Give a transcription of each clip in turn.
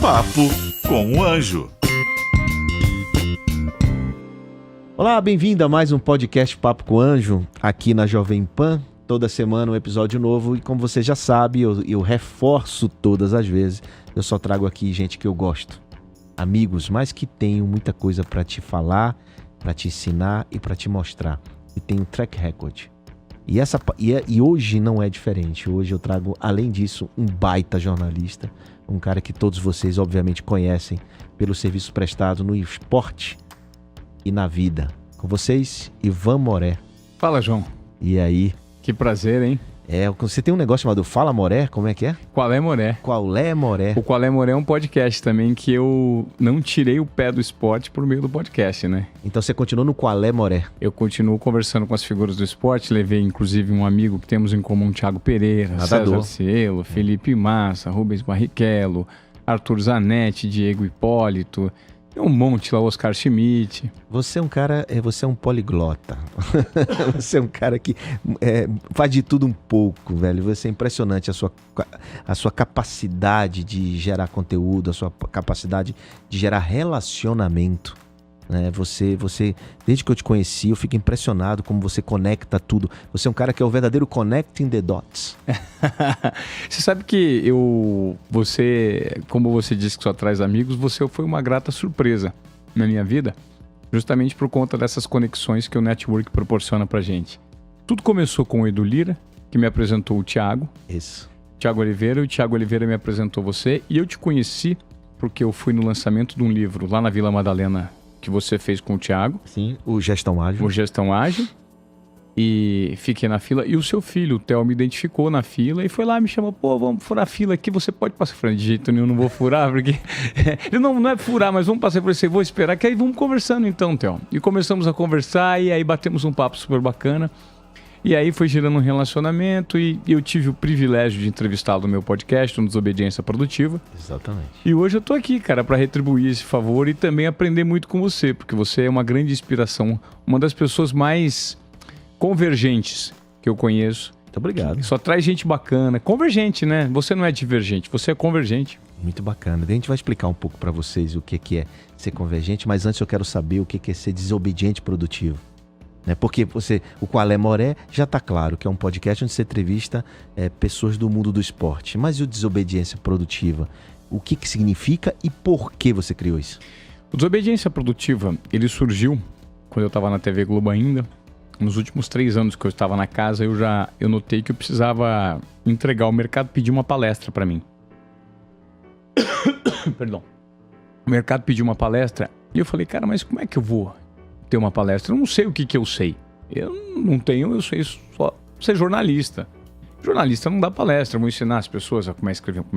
Papo com o Anjo. Olá, bem-vindo a mais um podcast Papo com o Anjo, aqui na Jovem Pan. Toda semana um episódio novo e como você já sabe, eu reforço todas as vezes, eu só trago aqui gente que eu gosto. Amigos, mas que tenham muita coisa para te falar, para te ensinar e para te mostrar. E tem um track record. E hoje não é diferente. Hoje eu trago, além disso, um baita jornalista. Um cara que todos vocês, obviamente, conhecem pelo serviço prestado no esporte e na vida. Com vocês, Ivan Moré. Fala, João. E aí? Que prazer, hein? Você tem um negócio chamado Fala Moré? Como é que é? Qual é Moré? Qual é Moré? O Qual é Moré é um podcast também que eu não tirei o pé do esporte por meio do podcast, né? Então você continua no Qual é Moré? Eu continuo conversando com as figuras do esporte, levei inclusive um amigo que temos em comum, Thiago Pereira, nadador. César Cielo, Felipe Massa, Rubens Barrichello, Arthur Zanetti, Diego Hipólito, tem um monte lá, Oscar Schmidt. Você é um cara, você é um poliglota. Você é um cara que faz de tudo um pouco, velho. Você é impressionante a sua capacidade de gerar conteúdo, a sua capacidade de gerar relacionamento. Né? Você, desde que eu te conheci, eu fico impressionado como você conecta tudo. Você é um cara que é o verdadeiro connecting the dots. Você sabe que como você disse que só traz amigos, você foi uma grata surpresa na minha vida, justamente por conta dessas conexões que o network proporciona pra gente. Tudo começou com o Edu Lira, que me apresentou o Thiago. Isso. Thiago Oliveira, e o Thiago Oliveira me apresentou você, e eu te conheci porque eu fui no lançamento de um livro lá na Vila Madalena, que você fez com o Thiago. Sim, o Gestão Ágil. O Gestão Ágil. E fiquei na fila. E o seu filho, o Theo, me identificou na fila e foi lá, me chamou, pô, vamos furar a fila aqui, você pode passar? Eu falei, de jeito nenhum, não vou furar, porque... Ele não é furar, mas vamos passar por você, vou esperar, que aí vamos conversando então, Theo. E começamos a conversar e aí batemos um papo super bacana. E aí foi gerando um relacionamento e eu tive o privilégio de entrevistá-lo no meu podcast, no Desobediência Produtiva. Exatamente. E hoje eu tô aqui, cara, para retribuir esse favor e também aprender muito com você, porque você é uma grande inspiração, uma das pessoas mais convergentes que eu conheço. Muito obrigado. Só traz gente bacana. Convergente, né? Você não é divergente, você é convergente. Muito bacana. A gente vai explicar um pouco para vocês o que é ser convergente, mas antes eu quero saber o que é ser desobediente produtivo. Porque o Qual é Moré já está claro que é um podcast onde você entrevista pessoas do mundo do esporte. Mas e o Desobediência Produtiva? O que significa e por que você criou isso? O Desobediência Produtiva, ele surgiu quando eu estava na TV Globo ainda. Nos últimos 3 anos que eu estava na casa, eu notei que eu precisava entregar. O mercado pediu uma palestra para mim. Perdão. O mercado pediu uma palestra e eu falei, cara, mas como é que eu vou ter uma palestra? Eu não sei o que eu sei. Eu sei só ser jornalista. Jornalista não dá palestra, eu vou ensinar as pessoas como é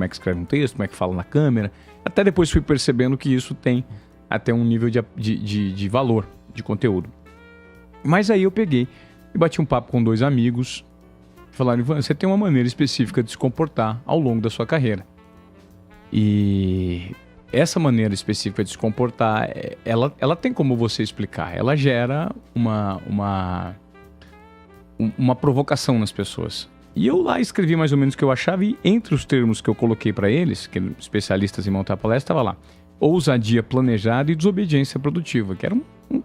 que escreve um texto, como é que fala na câmera. Até depois fui percebendo que isso tem até um nível de valor, de conteúdo. Mas aí eu peguei e bati um papo com 2 amigos. Falaram, Ivan, você tem uma maneira específica de se comportar ao longo da sua carreira. E essa maneira específica de se comportar, ela tem como você explicar. Ela gera uma provocação nas pessoas. E eu lá escrevi mais ou menos o que eu achava e entre os termos que eu coloquei para eles, que eram especialistas em montar palestra, estava lá. Ousadia planejada e desobediência produtiva, que era um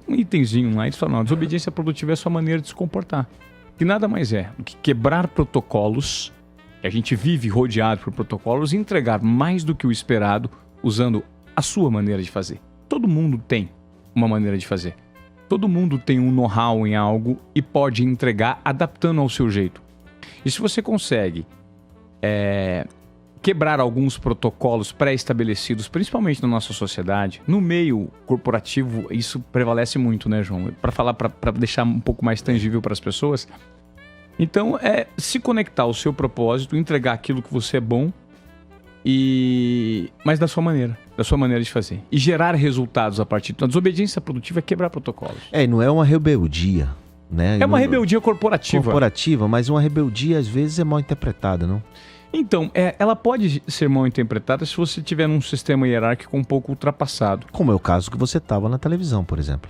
itemzinho lá. Eles falaram, não, desobediência produtiva é a sua maneira de se comportar. Que nada mais é do que quebrar protocolos, que a gente vive rodeado por protocolos, e entregar mais do que o esperado usando a sua maneira de fazer. Todo mundo tem uma maneira de fazer. Todo mundo tem um know-how em algo e pode entregar adaptando ao seu jeito. E se você consegue quebrar alguns protocolos pré-estabelecidos, principalmente na nossa sociedade, no meio corporativo, isso prevalece muito, né, João? Para deixar um pouco mais tangível para as pessoas. Então, se conectar ao seu propósito, entregar aquilo que você é bom, mas da sua maneira de fazer. E gerar resultados a partir da desobediência produtiva é quebrar protocolos. Não é uma rebeldia, né? É uma rebeldia corporativa. Corporativa, mas uma rebeldia às vezes é mal interpretada, não? Então, ela pode ser mal interpretada se você tiver num sistema hierárquico um pouco ultrapassado. Como é o caso que você estava na televisão, por exemplo.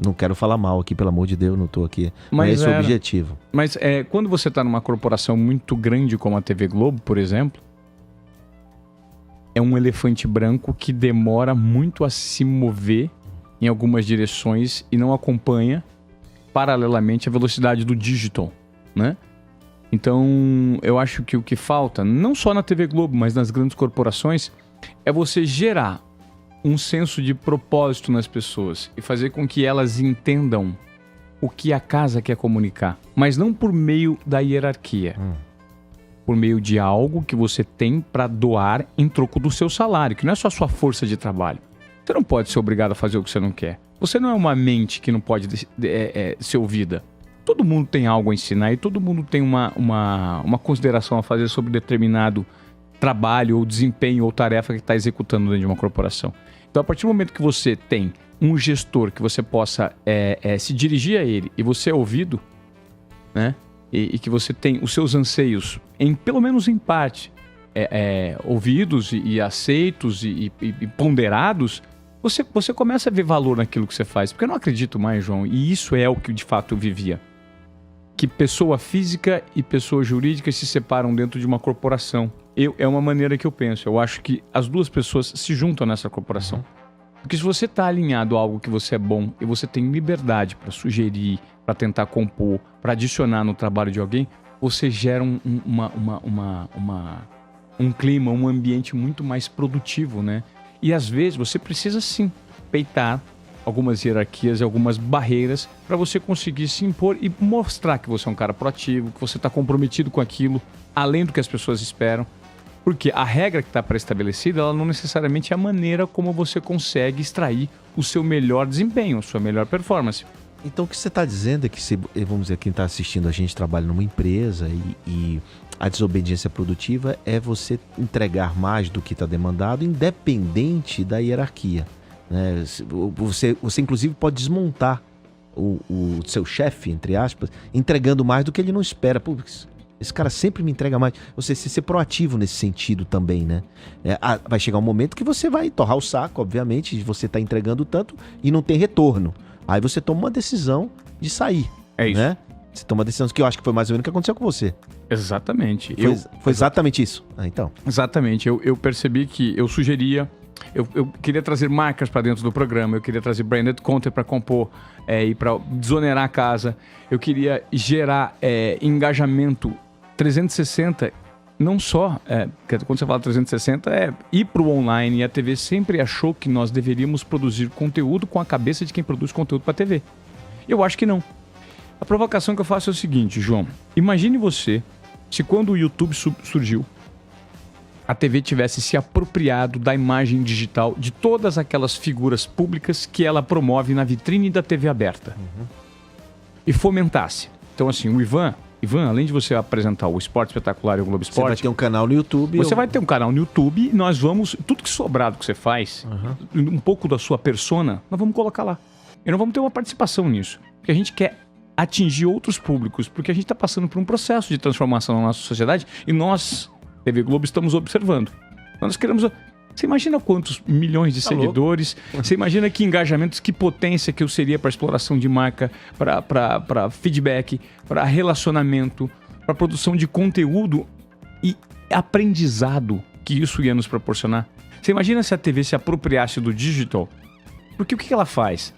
Não quero falar mal aqui, pelo amor de Deus, não estou aqui. Mas esse é o objetivo. Mas quando você está numa corporação muito grande como a TV Globo, por exemplo, é um um elefante branco que demora muito a se mover em algumas direções e não acompanha paralelamente a velocidade do digital, né? Então, eu acho que o que falta, não só na TV Globo, mas nas grandes corporações, é você gerar um senso de propósito nas pessoas e fazer com que elas entendam o que a casa quer comunicar, mas não por meio da hierarquia, por meio de algo que você tem para doar em troco do seu salário, que não é só a sua força de trabalho. Você não pode ser obrigado a fazer o que você não quer. Você não é uma mente que não pode ser ouvida. Todo mundo tem algo a ensinar e todo mundo tem uma consideração a fazer sobre determinado trabalho ou desempenho ou tarefa que está executando dentro de uma corporação. Então, a partir do momento que você tem um gestor que você possa se dirigir a ele e você é ouvido, né? E que você tem os seus anseios, pelo menos em parte, ouvidos e aceitos e ponderados, você começa a ver valor naquilo que você faz. Porque eu não acredito mais, João, e isso é o que de fato eu vivia, que pessoa física e pessoa jurídica se separam dentro de uma corporação. É uma maneira que eu penso. Eu acho que as duas pessoas se juntam nessa corporação. Porque se você está alinhado a algo que você é bom e você tem liberdade para sugerir, para tentar compor, para adicionar no trabalho de alguém, você gera um clima, um ambiente muito mais produtivo, né? E às vezes você precisa sim peitar algumas hierarquias e algumas barreiras para você conseguir se impor e mostrar que você é um cara proativo, que você está comprometido com aquilo, além do que as pessoas esperam. Porque a regra que está pré-estabelecida, ela não necessariamente é a maneira como você consegue extrair o seu melhor desempenho, a sua melhor performance. Então o que você está dizendo é que, vamos dizer, quem está assistindo a gente trabalha numa empresa e a desobediência produtiva é você entregar mais do que está demandado, independente da hierarquia, né? Você inclusive pode desmontar o seu chefe, entre aspas, entregando mais do que ele não espera. Pô, esse cara sempre me entrega mais. Você ser proativo nesse sentido também, né? Vai chegar um momento que você vai torrar o saco, obviamente, de você estar entregando tanto e não tem retorno. Aí você toma uma decisão de sair. É isso. Né? Você toma uma decisão que eu acho que foi mais ou menos o que aconteceu com você. Exatamente. Foi exatamente isso. Então. Exatamente. Eu percebi que eu sugeria... Eu queria trazer marcas para dentro do programa, eu queria trazer branded content para compor e para desonerar a casa. Eu queria gerar engajamento 360, não só... quando você fala 360, ir para o online. E a TV sempre achou que nós deveríamos produzir conteúdo com a cabeça de quem produz conteúdo para a TV. Eu acho que não. A provocação que eu faço é o seguinte, João. Imagine você, se quando o YouTube surgiu, a TV tivesse se apropriado da imagem digital de todas aquelas figuras públicas que ela promove na vitrine da TV aberta. E fomentasse. Então, assim, o Ivan, além de você apresentar o Esporte Espetacular e o Globo Esporte... Você vai ter um canal no YouTube. Você vai ter um canal no YouTube e nós vamos... Tudo que sobrado que você faz, um pouco da sua persona, nós vamos colocar lá. E nós vamos ter uma participação nisso. Porque a gente quer atingir outros públicos, porque a gente está passando por um processo de transformação na nossa sociedade e nós... TV Globo, estamos observando. Nós queremos... Você imagina quantos milhões de seguidores? Você imagina que engajamentos, que potência que eu seria para exploração de marca, para feedback, para relacionamento, para produção de conteúdo e aprendizado que isso ia nos proporcionar? Você imagina se a TV se apropriasse do digital? Porque o que ela faz?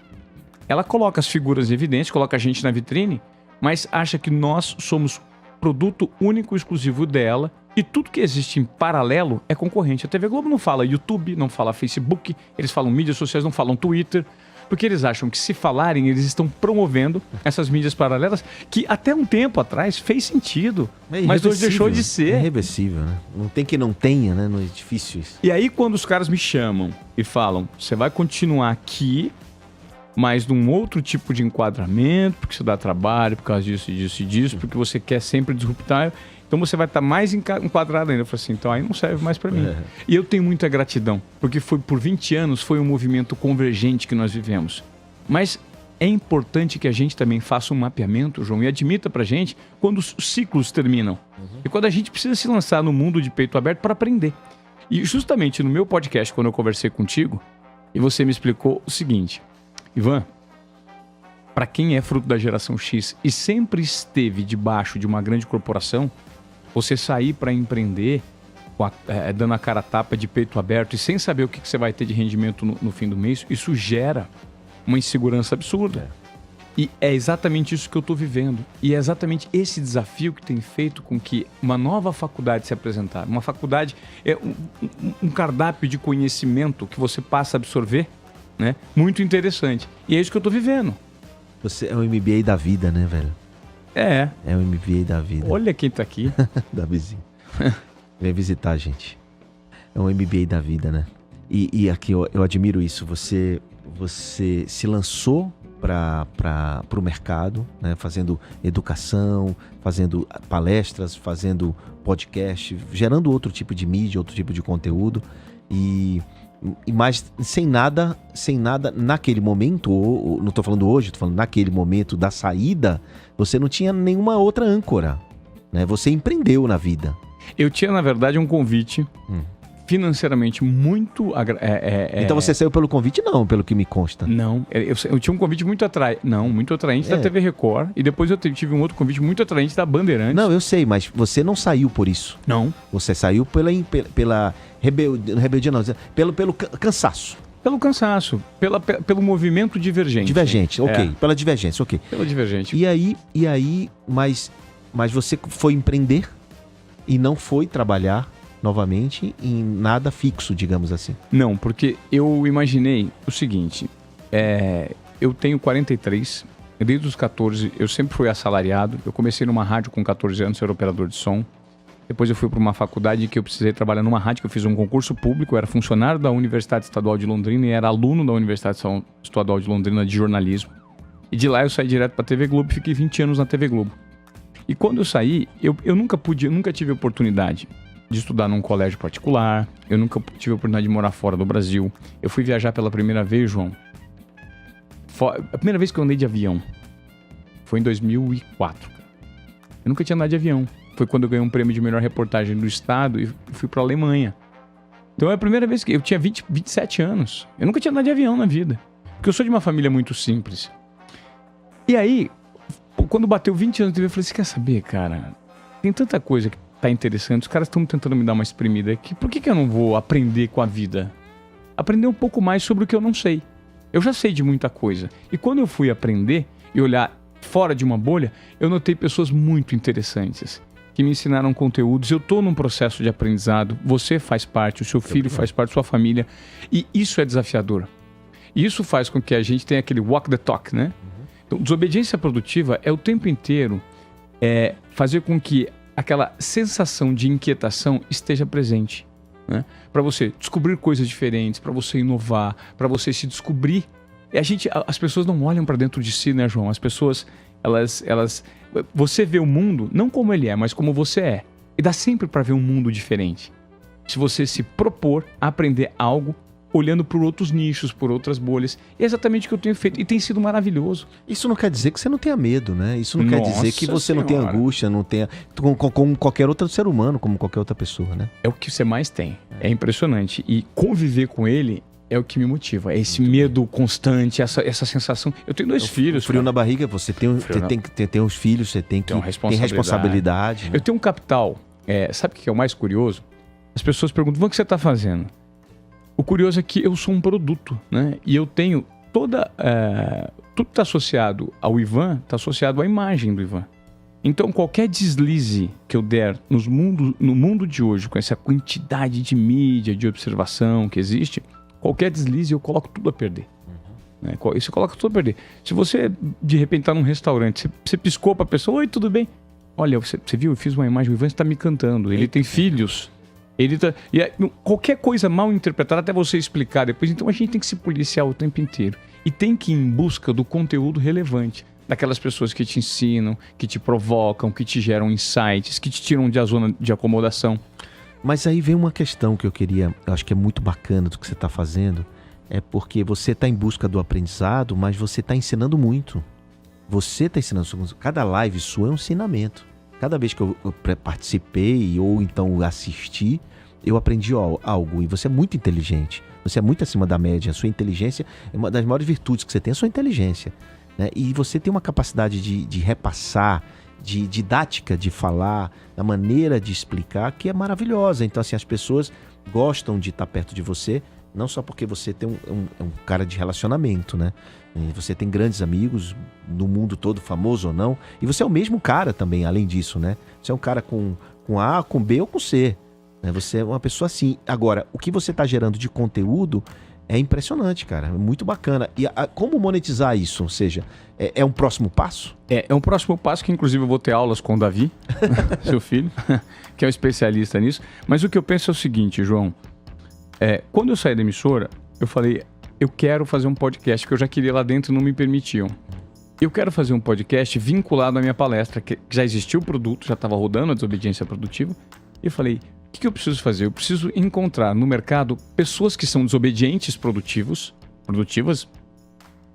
Ela coloca as figuras em evidência, coloca a gente na vitrine, mas acha que nós somos produto único e exclusivo dela. E tudo que existe em paralelo é concorrente. A TV Globo não fala YouTube, não fala Facebook, eles falam mídias sociais, não falam Twitter, porque eles acham que se falarem, eles estão promovendo essas mídias paralelas, que até um tempo atrás fez sentido, mas hoje deixou de ser. É irreversível, né? Não tem que não tenha, né? Não é difícil isso. E aí quando os caras me chamam e falam, você vai continuar aqui, mas num outro tipo de enquadramento, porque você dá trabalho, por causa disso e disso e disso, porque você quer sempre disruptar... Então você vai estar mais enquadrado ainda. Eu falei assim, então aí não serve mais para mim. E eu tenho muita gratidão, porque por 20 anos foi um movimento convergente que nós vivemos. Mas é importante que a gente também faça um mapeamento, João, e admita pra gente quando os ciclos terminam. E quando a gente precisa se lançar no mundo de peito aberto para aprender. E justamente no meu podcast, quando eu conversei contigo, e você me explicou o seguinte, Ivan, para quem é fruto da geração X e sempre esteve debaixo de uma grande corporação, você sair para empreender dando a cara a tapa de peito aberto e sem saber o que você vai ter de rendimento no fim do mês, isso gera uma insegurança absurda. E é exatamente isso que eu estou vivendo. E é exatamente esse desafio que tem feito com que uma nova faculdade se apresentar. Uma faculdade é um cardápio de conhecimento que você passa a absorver, né? Muito interessante. E é isso que eu estou vivendo. Você é o MBA da vida, né, velho? É. É o MBA da vida. Olha quem tá aqui. Da vizinha. Vem visitar a gente. É um MBA da vida, né? E aqui eu admiro isso. Você se lançou para o mercado, né? Fazendo educação, fazendo palestras, fazendo podcast, gerando outro tipo de mídia, outro tipo de conteúdo. Mas sem nada naquele momento, não estou falando hoje, estou falando naquele momento da saída, você não tinha nenhuma outra âncora, né? Você empreendeu na vida. Eu tinha, na verdade, um convite financeiramente muito... Então você saiu pelo convite? Não, pelo que me consta. Não, eu tinha um convite muito atraente da TV Record, e depois eu tive um outro convite muito atraente da Bandeirantes. Não, eu sei, mas você não saiu por isso. Não. Você saiu pela rebeldia, não, pelo cansaço. Pelo cansaço, pelo movimento divergente. Divergente, ok. Pela divergência, ok. Pela divergente. E aí, mas você foi empreender e não foi trabalhar novamente em nada fixo, digamos assim. Não, porque eu imaginei o seguinte, eu tenho 43, desde os 14 eu sempre fui assalariado, eu comecei numa rádio com 14 anos, ser operador de som, depois eu fui para uma faculdade que eu precisei trabalhar numa rádio, que eu fiz um concurso público, eu era funcionário da Universidade Estadual de Londrina e era aluno da Universidade Estadual de Londrina de jornalismo. E de lá eu saí direto para a TV Globo, fiquei 20 anos na TV Globo. E quando eu saí, eu nunca tive oportunidade de estudar num colégio particular, eu nunca tive a oportunidade de morar fora do Brasil. Eu fui viajar pela primeira vez, João. A primeira vez que eu andei de avião foi em 2004. Eu nunca tinha andado de avião. Foi quando eu ganhei um prêmio de melhor reportagem do estado e fui pra Alemanha. Então é a primeira vez que eu tinha 27 anos. Eu nunca tinha andado de avião na vida. Porque eu sou de uma família muito simples. E aí, quando bateu 20 anos de TV, eu falei assim, quer saber, cara? Tem tanta coisa que tá interessante, os caras estão tentando me dar uma espremida aqui, por que eu não vou aprender com a vida? Aprender um pouco mais sobre o que eu não sei. Eu já sei de muita coisa. E quando eu fui aprender e olhar fora de uma bolha, eu notei pessoas muito interessantes, que me ensinaram conteúdos. Eu tô num processo de aprendizado, você faz parte, o seu filho faz parte, sua família, e isso é desafiador. E isso faz com que a gente tenha aquele walk the talk, né? Então, desobediência produtiva é o tempo inteiro fazer com que aquela sensação de inquietação esteja presente, né? Para você descobrir coisas diferentes, para você inovar, para você se descobrir. As pessoas não olham para dentro de si, né, João? As pessoas, você vê o mundo não como ele é, mas como você é. E dá sempre para ver um mundo diferente. Se você se propor a aprender algo, olhando por outros nichos, por outras bolhas. E é exatamente o que eu tenho feito. E tem sido maravilhoso. Isso não quer dizer que você não tenha medo, né? Isso não quer dizer que você Senhora. não tenha angústia, não tenha... Como qualquer outro ser humano, como qualquer outra pessoa, né? É o que você mais tem. É impressionante. E conviver com ele é o que me motiva. É esse medo constante, essa sensação. Eu tenho 2 filhos. Frio na barriga, você tem os filhos, você tem responsabilidade. Né? Eu tenho um capital. Sabe o que é o mais curioso? As pessoas perguntam, o que você está fazendo? O curioso é que eu sou um produto, né? E eu tenho tudo está associado ao Ivan, está associado à imagem do Ivan. Então, qualquer deslize que eu der no mundo de hoje, com essa quantidade de mídia, de observação que existe, qualquer deslize eu coloco tudo a perder. Né? Isso coloca tudo a perder. Se você, de repente, está num restaurante, você piscou para a pessoa, oi, tudo bem? Olha, você viu, eu fiz uma imagem, o Ivan está me cantando, ele tem filhos. Qualquer coisa mal interpretada, até você explicar depois, então a gente tem que se policiar o tempo inteiro. E tem que ir em busca do conteúdo relevante. Daquelas pessoas que te ensinam, que te provocam, que te geram insights, que te tiram da zona de acomodação. Mas aí vem uma questão que eu acho que é muito bacana do que você está fazendo, é porque você está em busca do aprendizado, mas você está ensinando muito. Você está ensinando, cada live sua é um ensinamento. Cada vez que eu participei ou então assisti, eu aprendi algo. E você é muito inteligente. Você é muito acima da média. A sua inteligência é uma das maiores virtudes que você tem, a sua inteligência. Né? E você tem uma capacidade de repassar, de didática de falar, da maneira de explicar, que é maravilhosa. Então, assim, as pessoas gostam de estar perto de você, não só porque você tem um cara de relacionamento, né? E você tem grandes amigos no mundo todo, famoso ou não, e você é o mesmo cara também, além disso, né? Você é um cara com A, com B ou com C, né? Você é uma pessoa assim. Agora, o que você está gerando de conteúdo é impressionante, cara, é muito bacana. E como monetizar isso? Ou seja, é um próximo passo? É um próximo passo que, inclusive, eu vou ter aulas com o Davi, seu filho, que é um especialista nisso. Mas o que eu penso é o seguinte, João. Quando eu saí da emissora, eu falei, eu quero fazer um podcast, que eu já queria lá dentro e não me permitiam. Eu quero fazer um podcast vinculado à minha palestra, que já existia o produto, já estava rodando a desobediência produtiva. E eu falei, o que eu preciso fazer? Eu preciso encontrar no mercado pessoas que são desobedientes produtivas,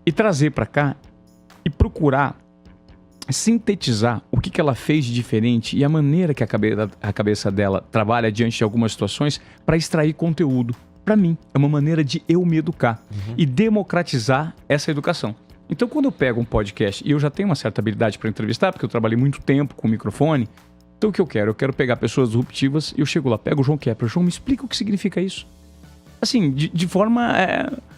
e trazer para cá e procurar sintetizar o que ela fez de diferente e a maneira que a cabeça dela trabalha diante de algumas situações para extrair conteúdo. Para mim, é uma maneira de eu me educar e democratizar essa educação. Então, quando eu pego um podcast e eu já tenho uma certa habilidade para entrevistar, porque eu trabalhei muito tempo com o microfone, então o que eu quero? Eu quero pegar pessoas disruptivas e eu chego lá, pego o João Kepler. João, me explica o que significa isso. Assim, de forma...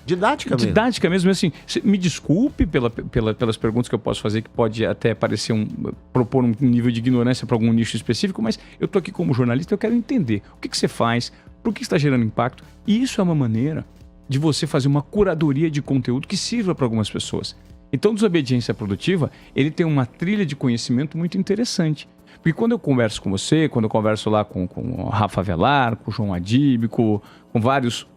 Didática mesmo, assim, me desculpe pelas perguntas que eu posso fazer, que pode até parecer propor um nível de ignorância para algum nicho específico, mas eu tô aqui como jornalista, eu quero entender o que você faz, por que está gerando impacto, e isso é uma maneira de você fazer uma curadoria de conteúdo que sirva para algumas pessoas. Então, Desobediência Produtiva, ele tem uma trilha de conhecimento muito interessante. Porque quando eu converso com você, quando eu converso lá com o Rafa Velar, com o João Adib, com vários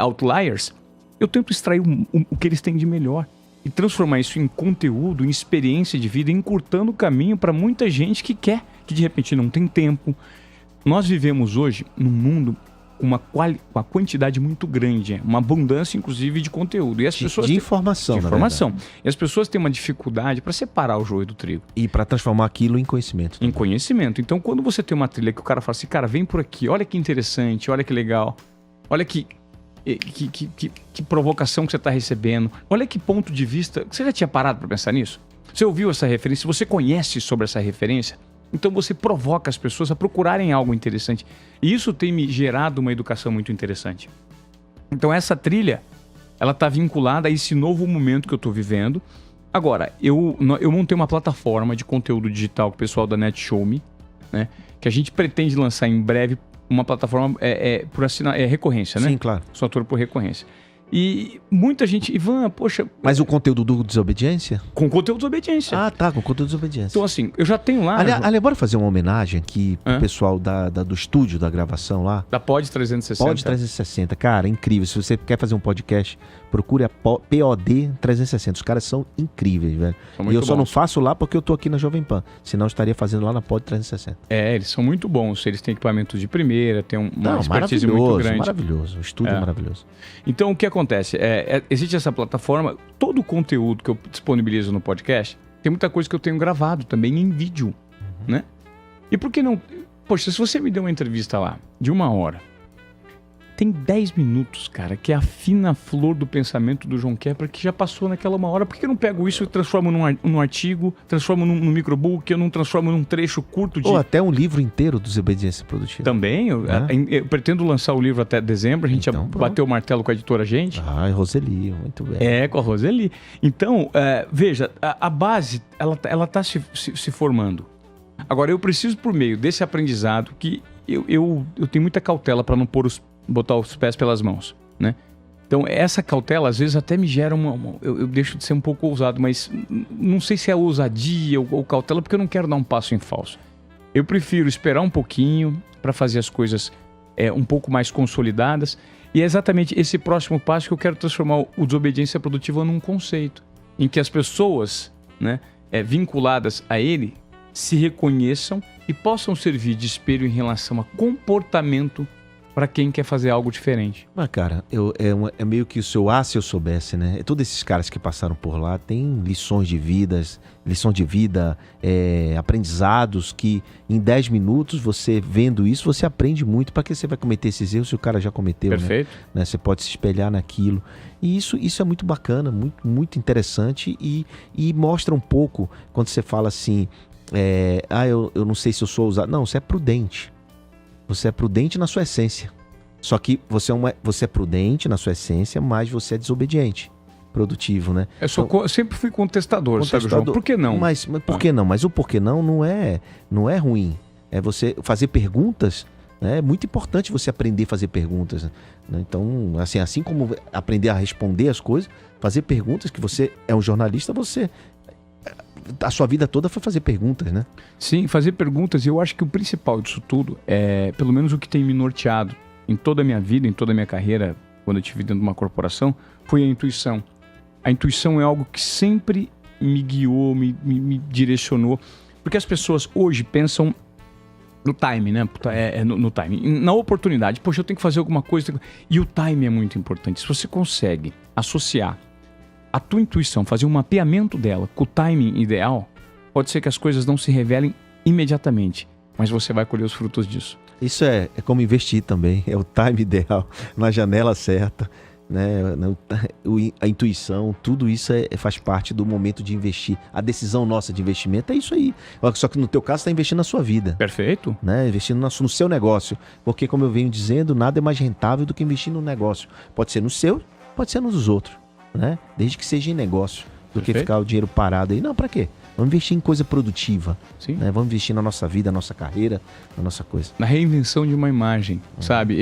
outliers, eu tento extrair o que eles têm de melhor e transformar isso em conteúdo, em experiência de vida, encurtando o caminho para muita gente que quer, que de repente não tem tempo. Nós vivemos hoje num mundo com uma quantidade muito grande, uma abundância, inclusive, de conteúdo. E as pessoas de informação, de informação. E as pessoas têm uma dificuldade para separar o joio do trigo. E para transformar aquilo em conhecimento. Em conhecimento. Então, quando você tem uma trilha que o cara fala assim, cara, vem por aqui, olha que interessante, olha que legal, olha que provocação que você está recebendo, olha que ponto de vista... Você já tinha parado para pensar nisso? Você ouviu essa referência? Você conhece sobre essa referência? Então você provoca as pessoas a procurarem algo interessante. E isso tem me gerado uma educação muito interessante. Então essa trilha, ela está vinculada a esse novo momento que eu estou vivendo. Agora, eu montei uma plataforma de conteúdo digital com o pessoal da NetShowMe, né? Que a gente pretende lançar em breve uma plataforma por recorrência, né? Sim, claro. Sou ator por recorrência. E muita gente... Ivan, poxa... Mas o conteúdo do Desobediência? Com conteúdo de desobediência. Ah, tá, com conteúdo de desobediência. Então, assim, eu já tenho lá... Aliás, bora fazer uma homenagem aqui pro pessoal do estúdio da gravação lá. Da Pod 360. Pod 360, cara, incrível. Se você quer fazer um podcast, procure a POD 360. Os caras são incríveis, velho. E eu só não faço lá porque eu tô aqui na Jovem Pan. Senão eu estaria fazendo lá na Pod 360. Eles são muito bons. Eles têm equipamentos de primeira, têm uma expertise muito grande. Maravilhoso. O estúdio é maravilhoso. Então, o que acontece? Existe essa plataforma, todo o conteúdo que eu disponibilizo no podcast, tem muita coisa que eu tenho gravado também em vídeo, né? E por que não... Poxa, se você me deu uma entrevista lá de 1 hora, tem 10 minutos, cara, que é a fina flor do pensamento do João Kepler, que já passou naquela 1 hora. Por que eu não pego isso e transformo num artigo, transformo num microbook, eu não transformo num trecho curto de... Ou até um livro inteiro de Desobediência Produtiva. Também, eu pretendo lançar o livro até dezembro, a gente já bateu o martelo com a editora Gente. Ah, Roseli, muito bem. Com a Roseli. Então, veja, a base, ela tá se formando. Agora, eu preciso, por meio desse aprendizado, que eu tenho muita cautela para não botar os pés pelas mãos, né? Então, essa cautela, às vezes, até me gera eu deixo de ser um pouco ousado, mas não sei se é ousadia ou cautela, porque eu não quero dar um passo em falso. Eu prefiro esperar um pouquinho para fazer as coisas um pouco mais consolidadas, e é exatamente esse próximo passo que eu quero transformar o Desobediência Produtiva num conceito, em que as pessoas, né, vinculadas a ele se reconheçam e possam servir de espelho em relação a comportamento para quem quer fazer algo diferente. Mas, cara, é meio que o seu se eu soubesse, né? Todos esses caras que passaram por lá têm lições de vida, aprendizados que em 10 minutos, você vendo isso, você aprende muito. Para que você vai cometer esses erros se o cara já cometeu, Perfeito. né? Você pode se espelhar naquilo. E isso é muito bacana, muito, muito interessante e mostra um pouco, quando você fala assim, eu não sei se eu sou ousado. Não, você é prudente. Você é prudente na sua essência. Só que você é prudente na sua essência, mas você é desobediente. Produtivo, né? Eu sempre fui contestador, sabe, João? Por que não? Mas por que não? Mas o porquê não é ruim. É você fazer perguntas, né? É muito importante você aprender a fazer perguntas, né? Então, assim como aprender a responder as coisas, fazer perguntas, que você é um jornalista, a sua vida toda foi fazer perguntas, né? Sim, fazer perguntas. E eu acho que o principal disso tudo é, pelo menos o que tem me norteado em toda a minha vida, em toda a minha carreira, quando eu estive dentro de uma corporação, foi a intuição. A intuição é algo que sempre me guiou, me direcionou. Porque as pessoas hoje pensam no time, né? No time. Na oportunidade. Poxa, eu tenho que fazer alguma coisa. E o time é muito importante. Se você consegue associar a tua intuição, fazer um mapeamento dela com o timing ideal, pode ser que as coisas não se revelem imediatamente, mas você vai colher os frutos disso. Isso é como investir também, é o time ideal, na janela certa, né? A intuição, tudo isso faz parte do momento de investir. A decisão nossa de investimento é isso aí. Só que no teu caso, você está investindo na sua vida. Perfeito. Né? Investindo no seu negócio. Porque, como eu venho dizendo, nada é mais rentável do que investir no negócio. Pode ser no seu, pode ser nos outros. Né? Desde que seja em negócio, do que ficar o dinheiro parado aí. Não, pra quê? Vamos investir em coisa produtiva. Sim. Né? Vamos investir na nossa vida, na nossa carreira, na nossa coisa. Na reinvenção de uma imagem, sabe?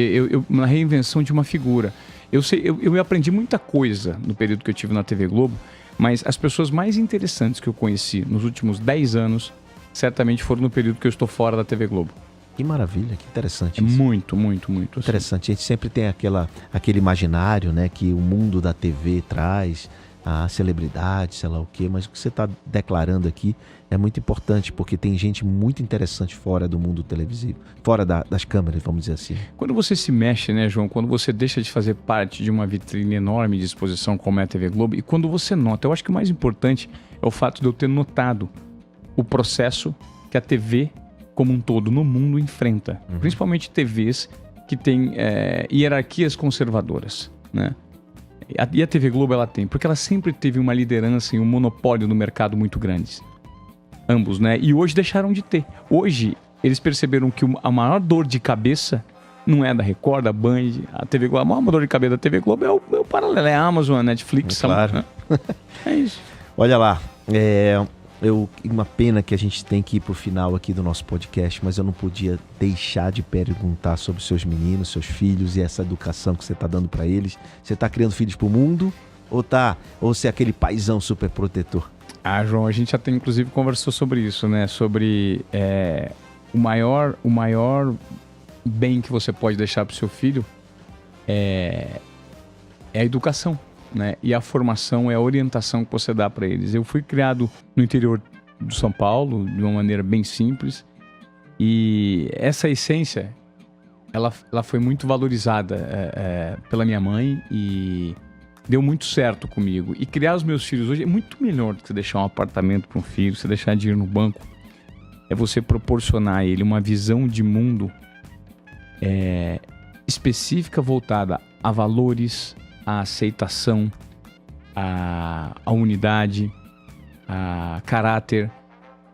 Na reinvenção de uma figura. Eu aprendi muita coisa no período que eu tive na TV Globo, mas as pessoas mais interessantes que eu conheci nos últimos 10 anos, certamente foram no período que eu estou fora da TV Globo. Que maravilha, que interessante isso. Muito, muito, muito. Interessante. A gente sempre tem aquele imaginário, né, que o mundo da TV traz, a celebridade, sei lá o quê, mas o que você está declarando aqui é muito importante, porque tem gente muito interessante fora do mundo televisivo, fora das câmeras, vamos dizer assim. Quando você se mexe, né, João, quando você deixa de fazer parte de uma vitrine enorme de exposição como é a TV Globo, e quando você nota, eu acho que o mais importante é o fato de eu ter notado o processo que a TV como um todo no mundo enfrenta, principalmente TVs que têm hierarquias conservadoras, né? E a TV Globo ela tem, porque ela sempre teve uma liderança e um monopólio no mercado muito grandes, ambos, né? E hoje deixaram de ter. Hoje eles perceberam que a maior dor de cabeça não é da Record, da Band, a TV Globo. A maior dor de cabeça da TV Globo é o paralelo, é a Amazon, a Netflix, claro. Né? É isso. Olha lá, uma pena que a gente tem que ir pro final aqui do nosso podcast, mas eu não podia deixar de perguntar sobre seus meninos, seus filhos e essa educação que você está dando para eles. Você está criando filhos pro mundo ou você é aquele paizão super protetor? João, a gente já tem inclusive conversou sobre isso, né? Sobre o maior bem que você pode deixar pro seu filho é a educação. Né? E a formação é a orientação que você dá para eles. Eu fui criado no interior de São Paulo de uma maneira bem simples e essa essência ela foi muito valorizada pela minha mãe e deu muito certo comigo. E criar os meus filhos hoje é muito melhor do que você deixar um apartamento para um filho, você deixar dinheiro no banco. É você proporcionar a ele uma visão de mundo específica voltada a valores, a aceitação, a unidade, a caráter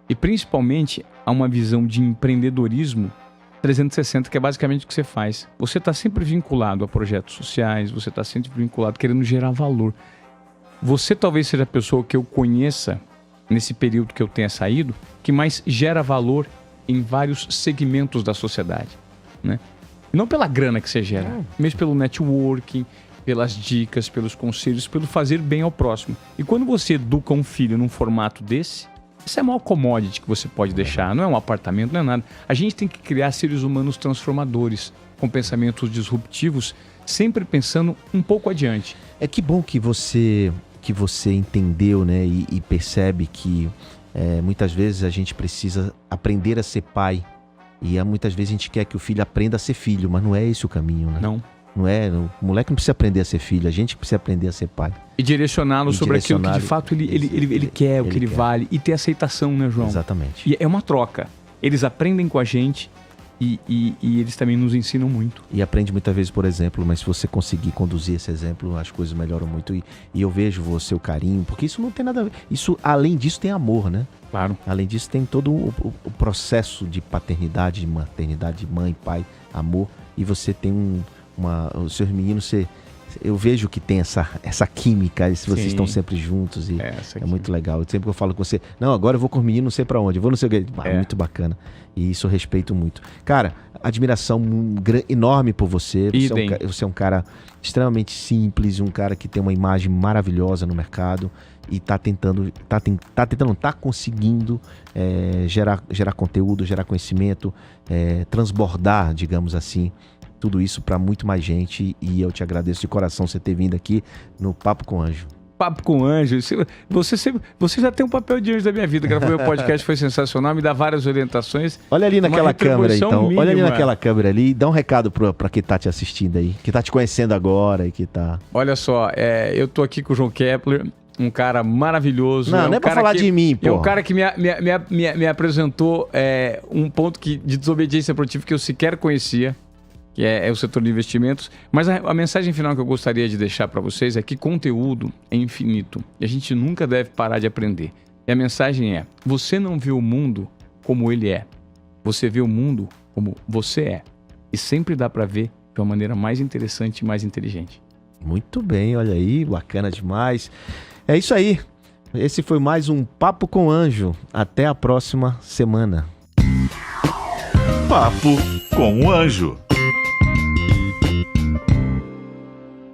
e principalmente a uma visão de empreendedorismo 360, que é basicamente o que você faz. Você está sempre vinculado a projetos sociais, você está sempre vinculado querendo gerar valor. Você talvez seja a pessoa que eu conheça nesse período que eu tenha saído, que mais gera valor em vários segmentos da sociedade, né? Não pela grana que você gera, mesmo pelo networking, pelas dicas, pelos conselhos, pelo fazer bem ao próximo. E quando você educa um filho num formato desse, essa é a maior commodity que você pode deixar. Não é um apartamento, não é nada. A gente tem que criar seres humanos transformadores, com pensamentos disruptivos, sempre pensando um pouco adiante. Que bom que você entendeu, né, e percebe que muitas vezes a gente precisa aprender a ser pai E muitas vezes a gente quer que o filho aprenda a ser filho, mas não é esse o caminho, né? Não. Não é, o moleque não precisa aprender a ser filho, a gente precisa aprender a ser pai. E direcioná-lo sobre aquilo que de fato ele quer, o que ele quer. vale. E ter aceitação, né, João? Exatamente. E é uma troca. Eles aprendem com a gente e eles também nos ensinam muito. E aprende muitas vezes, por exemplo, mas se você conseguir conduzir esse exemplo, as coisas melhoram muito. E eu vejo você, o carinho, porque isso não tem nada a ver. Isso, além disso, tem amor, né? Claro. Além disso, tem todo o processo de paternidade, de maternidade, de mãe, pai, amor. E você tem os seus meninos, eu vejo que tem essa química, vocês estão sempre juntos e é muito legal. Sempre que eu falo com você, não, agora eu vou com os meninos, não sei pra onde, eu vou não sei o que. Muito bacana. E isso eu respeito muito. Cara, admiração enorme por você. Você é um cara extremamente simples, um cara que tem uma imagem maravilhosa no mercado e tá conseguindo gerar conteúdo, gerar conhecimento, transbordar, digamos assim, tudo isso para muito mais gente, e eu te agradeço de coração você ter vindo aqui no Papo com Anjo. Papo com Anjo. Você já tem um papel de anjo da minha vida. Gravou meu podcast, foi sensacional, me dá várias orientações. Olha ali naquela câmera, então. Mínima. Olha ali naquela câmera ali e dá um recado para quem tá te assistindo aí, que tá te conhecendo agora e que tá... Olha só, eu tô aqui com o João Kepler, um cara maravilhoso. Não é pra falar de mim, pô. É um cara que me apresentou um ponto de desobediência produtiva que eu sequer conhecia, que é o setor de investimentos. Mas a mensagem final que eu gostaria de deixar para vocês é que conteúdo é infinito e a gente nunca deve parar de aprender. E a mensagem é: você não vê o mundo como ele é, você vê o mundo como você é. E sempre dá para ver de uma maneira mais interessante e mais inteligente. Muito bem, olha aí, bacana demais. É isso aí. Esse foi mais um Papo com Anjo. Até a próxima semana. Papo com o Anjo.